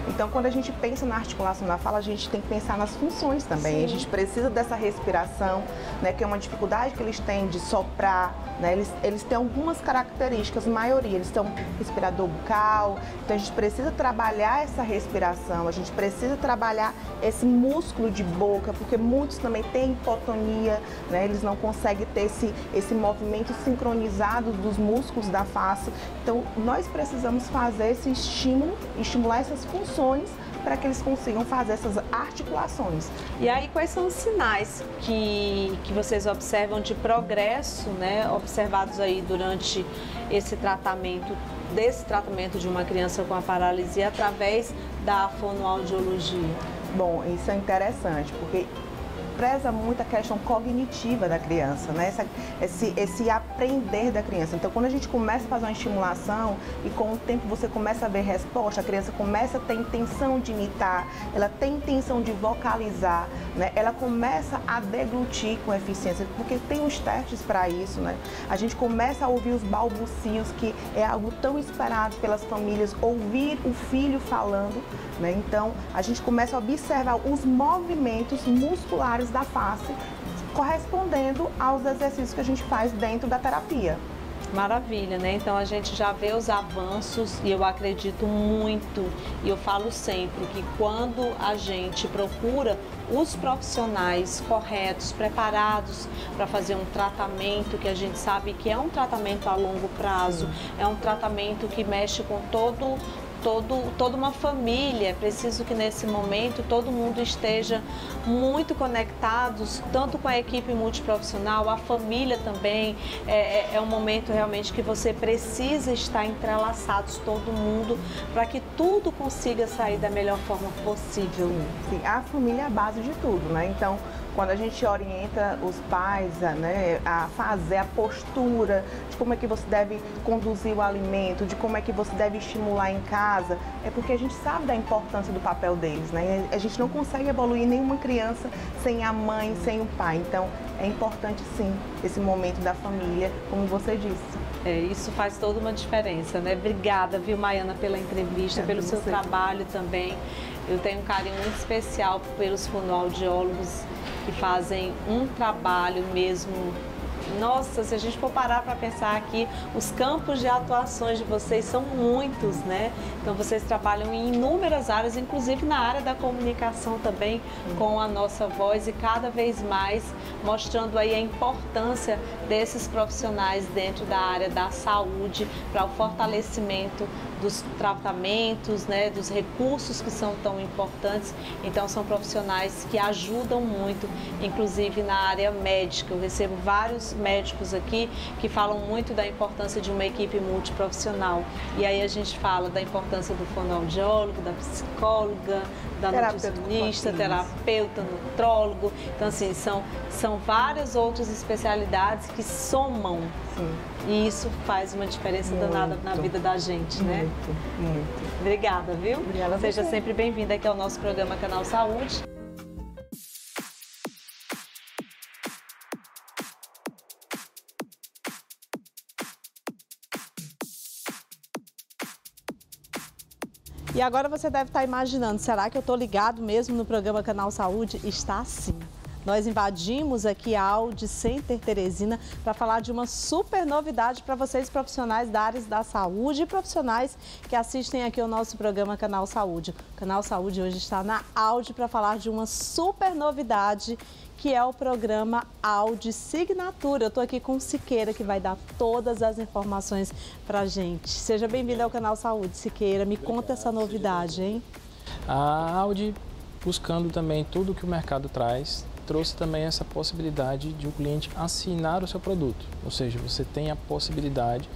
S6: Então, quando a gente pensa na articulação da fala, a gente tem que pensar nas funções também. Sim. A gente precisa dessa respiração, né, que é uma dificuldade que eles têm de soprar, né? Eles têm algumas características, a maioria, eles têm um respirador bucal, então a gente precisa trabalhar essa respiração, a gente precisa trabalhar esse músculo de boca, porque muitos também têm hipotonia, né? Eles não conseguem ter esse movimento sincronizado dos músculos da face. Então, nós precisamos fazer esse estímulo, estimular essas funções para que eles consigam fazer essas articulações.
S1: E aí, quais são os sinais que vocês observam de progresso, né, observados aí durante esse tratamento, desse tratamento de uma criança com a paralisia através da fonoaudiologia?
S6: Bom, isso é interessante, porque preza muito a questão cognitiva da criança, né? Esse aprender da criança. Então, quando a gente começa a fazer uma estimulação e com o tempo você começa a ver resposta, a criança começa a ter intenção de imitar, ela tem intenção de vocalizar, né? Ela começa a deglutir com eficiência, porque tem os testes para isso, né? A gente começa a ouvir os balbucios, que é algo tão esperado pelas famílias, ouvir o filho falando, né? Então, a gente começa a observar os movimentos musculares da face, correspondendo aos exercícios que a gente faz dentro da terapia.
S1: Maravilha, né? Então a gente já vê os avanços e eu acredito muito, e eu falo sempre que quando a gente procura os profissionais corretos, preparados para fazer um tratamento que a gente sabe que é um tratamento a longo prazo, é um tratamento que mexe com toda uma família. É preciso que nesse momento todo mundo esteja muito conectados, tanto com a equipe multiprofissional, a família também. É um momento realmente que você precisa estar entrelaçados, todo mundo, para que tudo consiga sair da melhor forma possível.
S6: Sim, a família é a base de tudo, né? Então, quando a gente orienta os pais a fazer a postura, de como é que você deve conduzir o alimento, de como é que você deve estimular em casa, é porque a gente sabe da importância do papel deles, né? A gente não consegue evoluir nenhuma criança sem a mãe, sem o pai. Então, é importante sim esse momento da família, como você disse.
S1: Isso faz toda uma diferença, né? Obrigada, viu, Maiana, pela entrevista, pelo seu trabalho também. Eu tenho um carinho muito especial pelos fonoaudiólogos que fazem um trabalho mesmo. Nossa, se a gente for parar para pensar aqui, os campos de atuações de vocês são muitos, né? Então, vocês trabalham em inúmeras áreas, inclusive na área da comunicação também, com a Nossa Voz, e cada vez mais mostrando aí a importância desses profissionais dentro da área da saúde para o fortalecimento dos tratamentos, né, dos recursos que são tão importantes. Então, são profissionais que ajudam muito, inclusive na área médica. Eu recebo vários médicos aqui que falam muito da importância de uma equipe multiprofissional. E aí a gente fala da importância do fonoaudiólogo, da psicóloga, da nutricionista, terapeuta, nutrólogo. Então, assim, são várias outras especialidades que somam. Sim. E isso faz uma diferença danada na vida da gente, né?
S6: Muito.
S1: Obrigada, viu?
S6: Obrigada a você.
S1: Seja sempre bem-vinda aqui ao nosso programa Canal Saúde. E agora você deve estar imaginando, será que eu estou ligado mesmo no programa Canal Saúde? Está sim. Nós invadimos aqui a Audi Center Teresina para falar de uma super novidade para vocês profissionais da área da saúde e profissionais que assistem aqui ao nosso programa Canal Saúde. O Canal Saúde hoje está na Audi para falar de uma super novidade que é o programa Audi Signatura. Eu estou aqui com o Siqueira, que vai dar todas as informações para a gente. Seja bem-vindo ao Canal Saúde, Siqueira. Me conta essa novidade, hein?
S7: A Audi, buscando também tudo que o mercado traz, trouxe também essa possibilidade de o cliente assinar o seu produto. Ou seja, você tem a possibilidade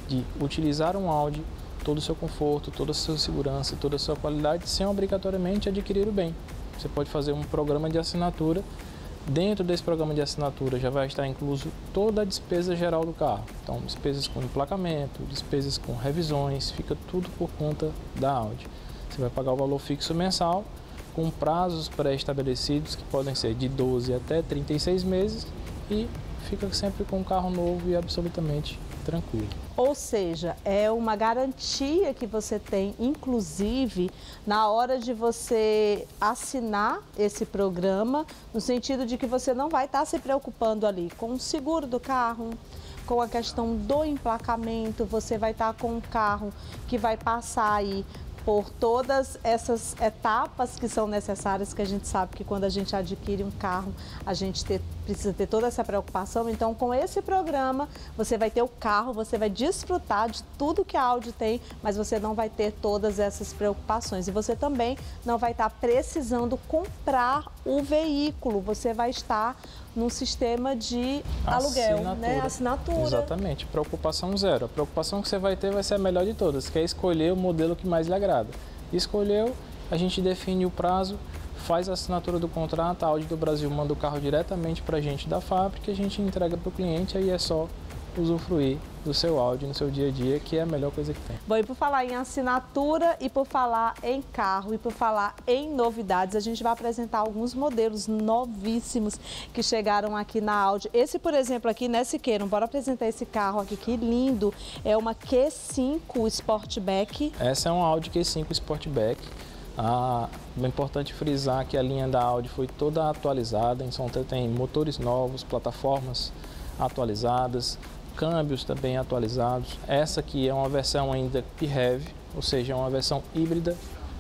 S7: de utilizar um Audi, todo o seu conforto, toda a sua segurança, toda a sua qualidade, sem obrigatoriamente adquirir o bem. Você pode fazer um programa de assinatura. Dentro desse programa de assinatura já vai estar incluso toda a despesa geral do carro. Então, despesas com emplacamento, despesas com revisões, fica tudo por conta da Audi. Você vai pagar o valor fixo mensal, com prazos pré-estabelecidos, que podem ser de 12 até 36 meses, e fica sempre com um carro novo e absolutamente tranquilo.
S1: Ou seja, é uma garantia que você tem, inclusive, na hora de você assinar esse programa, no sentido de que você não vai estar se preocupando ali com o seguro do carro, com a questão do emplacamento, você vai estar com um carro que vai passar aí por todas essas etapas que são necessárias, que a gente sabe que quando a gente adquire um carro, a gente precisa ter toda essa preocupação. Então, com esse programa, você vai ter o carro, você vai desfrutar de tudo que a Audi tem, mas você não vai ter todas essas preocupações. E você também não vai estar precisando comprar o veículo, você vai estar num sistema de aluguel, né? Assinatura.
S7: Exatamente, preocupação zero. A preocupação que você vai ter vai ser a melhor de todas, que é escolher o modelo que mais lhe agrada. Escolheu, a gente define o prazo, faz a assinatura do contrato, a Audi do Brasil manda o carro diretamente para a gente da fábrica, a gente entrega para o cliente, aí é só usufruir do seu Audi no seu dia a dia, que é a melhor coisa que tem.
S1: Bom, e por falar em assinatura, e por falar em carro, e por falar em novidades, a gente vai apresentar alguns modelos novíssimos que chegaram aqui na Audi. Esse, por exemplo, aqui, né, Siqueira? Bora apresentar esse carro aqui, que lindo. É uma Q5 Sportback.
S7: Essa é uma Audi Q5 Sportback. É importante frisar que a linha da Audi foi toda atualizada, então tem motores novos, plataformas atualizadas, câmbios também atualizados. Essa aqui é uma versão ainda PHEV, ou seja, é uma versão híbrida,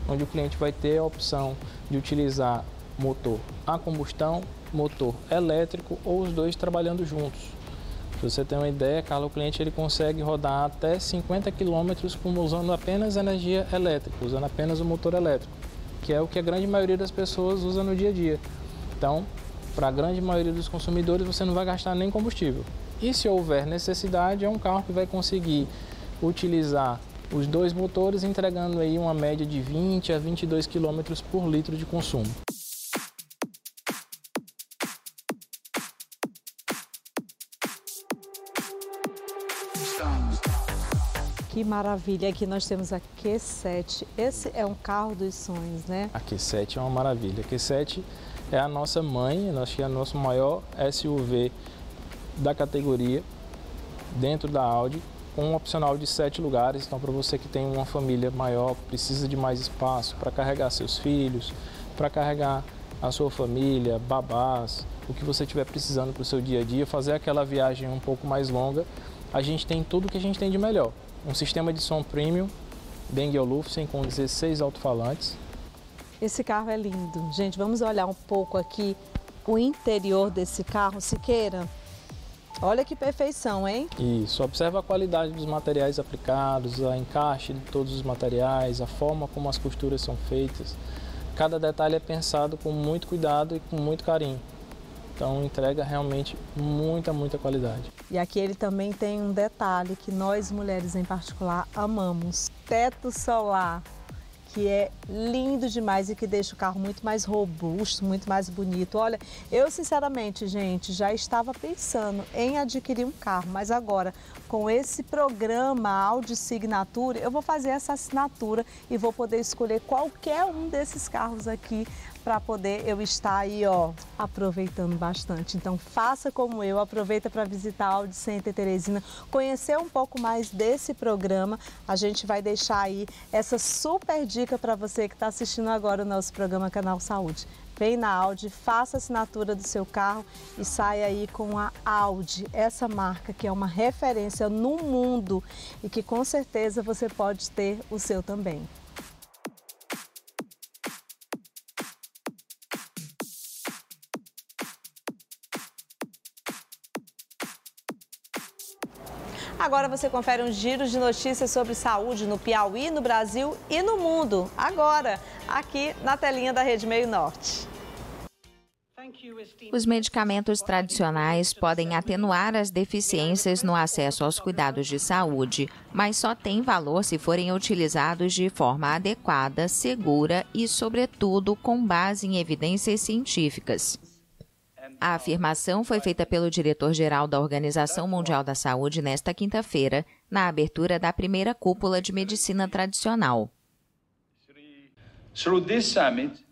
S7: onde o cliente vai ter a opção de utilizar motor a combustão, motor elétrico ou os dois trabalhando juntos. Para você ter uma ideia, Carla, o cliente ele consegue rodar até 50 km usando apenas energia elétrica, usando apenas o motor elétrico, que é o que a grande maioria das pessoas usa no dia a dia. Então, para a grande maioria dos consumidores, você não vai gastar nem combustível. E se houver necessidade, é um carro que vai conseguir utilizar os dois motores, entregando aí uma média de 20 a 22 km por litro de consumo.
S1: Que maravilha, aqui nós temos a Q7. Esse é um carro dos sonhos, né?
S7: A Q7 é uma maravilha. A Q7 é a nossa mãe, acho que é o nosso maior SUV da categoria, dentro da Audi, com um opcional de 7 lugares. Então, para você que tem uma família maior, precisa de mais espaço para carregar seus filhos, para carregar a sua família, babás, o que você estiver precisando para o seu dia a dia, fazer aquela viagem um pouco mais longa, a gente tem tudo que a gente tem de melhor. Um sistema de som premium, Bang & Olufsen, com 16 alto-falantes.
S1: Esse carro é lindo. Gente, vamos olhar um pouco aqui o interior desse carro, Siqueira. Olha que perfeição, hein?
S7: Isso, observa a qualidade dos materiais aplicados, o encaixe de todos os materiais, a forma como as costuras são feitas. Cada detalhe é pensado com muito cuidado e com muito carinho. Então entrega realmente muita qualidade.
S1: E aqui ele também tem um detalhe que nós mulheres em particular amamos. Teto solar, que é lindo demais e que deixa o carro muito mais robusto, muito mais bonito. Olha, eu sinceramente, gente, já estava pensando em adquirir um carro, mas agora com esse programa Audi Signature, eu vou fazer essa assinatura e vou poder escolher qualquer um desses carros aqui para poder eu estar aí, ó, aproveitando bastante. Então faça como eu, aproveita para visitar a Audi Center Teresina, conhecer um pouco mais desse programa. A gente vai deixar aí essa super dica para você que está assistindo agora o nosso programa Canal Saúde. Vem na Audi, faça a assinatura do seu carro e saia aí com a Audi, essa marca que é uma referência no mundo e que com certeza você pode ter o seu também. Agora você confere um giro de notícias sobre saúde no Piauí, no Brasil e no mundo. Agora, aqui na telinha da Rede Meio Norte.
S8: Os medicamentos tradicionais podem atenuar as deficiências no acesso aos cuidados de saúde, mas só têm valor se forem utilizados de forma adequada, segura e, sobretudo, com base em evidências científicas. A afirmação foi feita pelo diretor-geral da Organização Mundial da Saúde nesta quinta-feira, na abertura da primeira cúpula de medicina tradicional.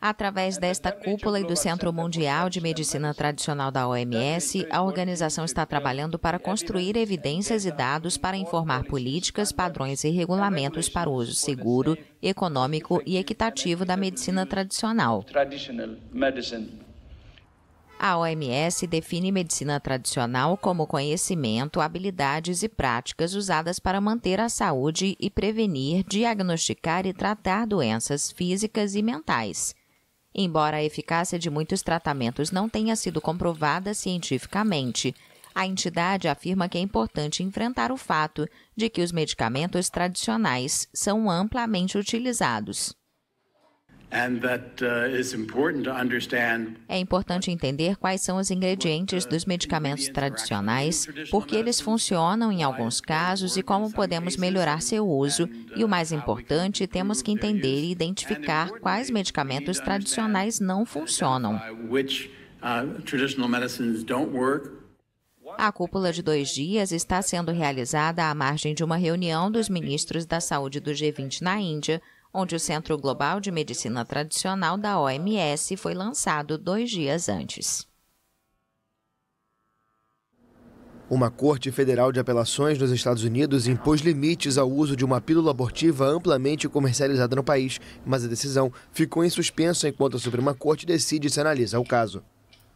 S8: Através desta cúpula e do Centro Mundial de Medicina Tradicional da OMS, a organização está trabalhando para construir evidências e dados para informar políticas, padrões e regulamentos para o uso seguro, econômico e equitativo da medicina tradicional. A OMS define medicina tradicional como conhecimento, habilidades e práticas usadas para manter a saúde e prevenir, diagnosticar e tratar doenças físicas e mentais. Embora a eficácia de muitos tratamentos não tenha sido comprovada cientificamente, a entidade afirma que é importante enfrentar o fato de que os medicamentos tradicionais são amplamente utilizados. É importante entender quais são os ingredientes dos medicamentos tradicionais, por que eles funcionam em alguns casos e como podemos melhorar seu uso. E o mais importante, temos que entender e identificar quais medicamentos tradicionais não funcionam. A cúpula de 2 dias está sendo realizada à margem de uma reunião dos ministros da saúde do G20 na Índia, onde o Centro Global de Medicina Tradicional da OMS foi lançado 2 dias antes.
S9: Uma Corte Federal de Apelações nos Estados Unidos impôs limites ao uso de uma pílula abortiva amplamente comercializada no país, mas a decisão ficou em suspenso enquanto a Suprema Corte decide se analisa o caso.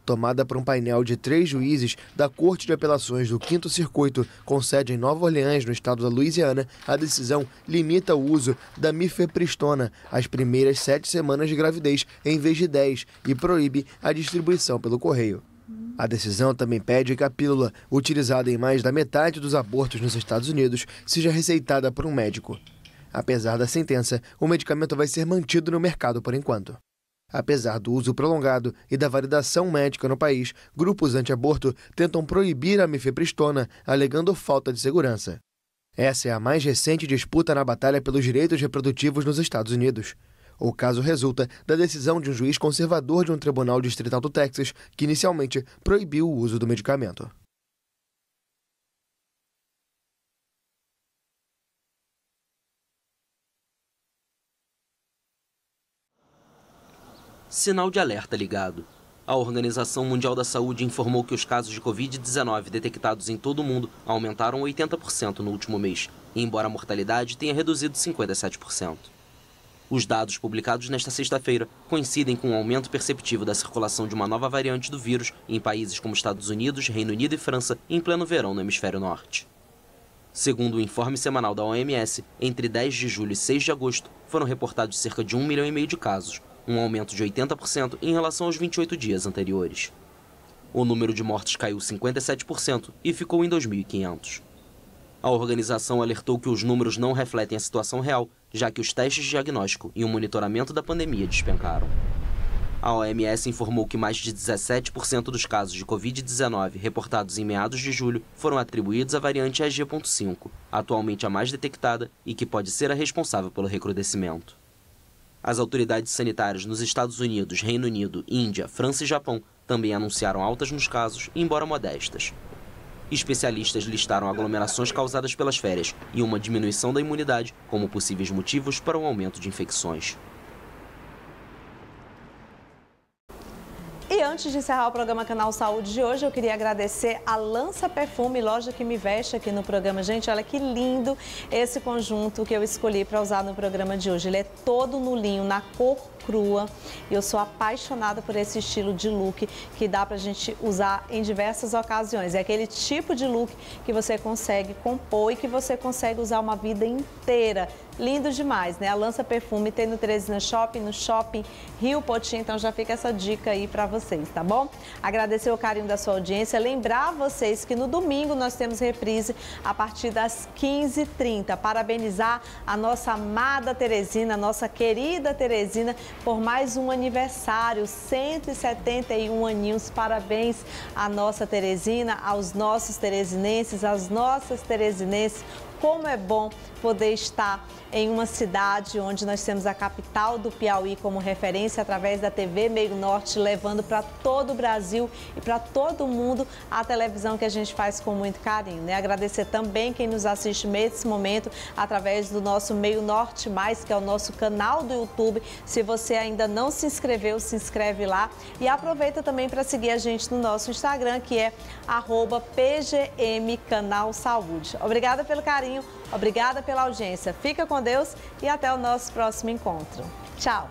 S9: Tomada por um painel de 3 juízes da Corte de Apelações do 5º Circuito, com sede em Nova Orleans, no estado da Louisiana, a decisão limita o uso da mifepristona às primeiras 7 semanas de gravidez, em vez de 10, e proíbe a distribuição pelo correio. A decisão também pede que a pílula, utilizada em mais da metade dos abortos nos Estados Unidos, seja receitada por um médico. Apesar da sentença, o medicamento vai ser mantido no mercado por enquanto. Apesar do uso prolongado e da validação médica no país, grupos anti-aborto tentam proibir a mifepristona, alegando falta de segurança. Essa é a mais recente disputa na batalha pelos direitos reprodutivos nos Estados Unidos. O caso resulta da decisão de um juiz conservador de um tribunal distrital do Texas, que inicialmente proibiu o uso do medicamento.
S10: Sinal de alerta ligado. A Organização Mundial da Saúde informou que os casos de Covid-19 detectados em todo o mundo aumentaram 80% no último mês, embora a mortalidade tenha reduzido 57%. Os dados publicados nesta sexta-feira coincidem com um aumento perceptível da circulação de uma nova variante do vírus em países como Estados Unidos, Reino Unido e França, em pleno verão no hemisfério norte. Segundo o informe semanal da OMS, entre 10 de julho e 6 de agosto foram reportados cerca de 1,5 milhão de casos, um aumento de 80% em relação aos 28 dias anteriores. O número de mortes caiu 57% e ficou em 2.500. A organização alertou que os números não refletem a situação real, já que os testes de diagnóstico e o monitoramento da pandemia despencaram. A OMS informou que mais de 17% dos casos de Covid-19 reportados em meados de julho foram atribuídos à variante EG.5, atualmente a mais detectada e que pode ser a responsável pelo recrudescimento. As autoridades sanitárias nos Estados Unidos, Reino Unido, Índia, França e Japão também anunciaram altas nos casos, embora modestas. Especialistas listaram aglomerações causadas pelas férias e uma diminuição da imunidade como possíveis motivos para o aumento de infecções.
S1: E antes de encerrar o programa Canal Saúde de hoje, eu queria agradecer a Lança Perfume, loja que me veste aqui no programa. Gente, olha que lindo esse conjunto que eu escolhi para usar no programa de hoje. Ele é todo no linho, na cor crua. Eu sou apaixonada por esse estilo de look que dá pra gente usar em diversas ocasiões. É aquele tipo de look que você consegue compor e que você consegue usar uma vida inteira. Lindo demais, né? A Lança Perfume tem no Teresina Shopping, no Shopping Rio Potim, então já fica essa dica aí pra vocês, tá bom? Agradecer o carinho da sua audiência, lembrar vocês que no domingo nós temos reprise a partir das 15h30. Parabenizar a nossa amada Teresina, a nossa querida Teresina, por mais um aniversário, 171 aninhos. Parabéns à nossa Teresina, aos nossos teresinenses, às nossas teresinenses. Como é bom poder estar em uma cidade onde nós temos a capital do Piauí como referência através da TV Meio Norte, levando para todo o Brasil e para todo mundo a televisão que a gente faz com muito carinho, né? Agradecer também quem nos assiste nesse momento através do nosso Meio Norte Mais, que é o nosso canal do YouTube. Se você ainda não se inscreveu, se inscreve lá e aproveita também para seguir a gente no nosso Instagram, que é @PGM Canal Saúde. Obrigada pelo carinho, obrigada pela audiência. Fica com Deus e até o nosso próximo encontro. Tchau!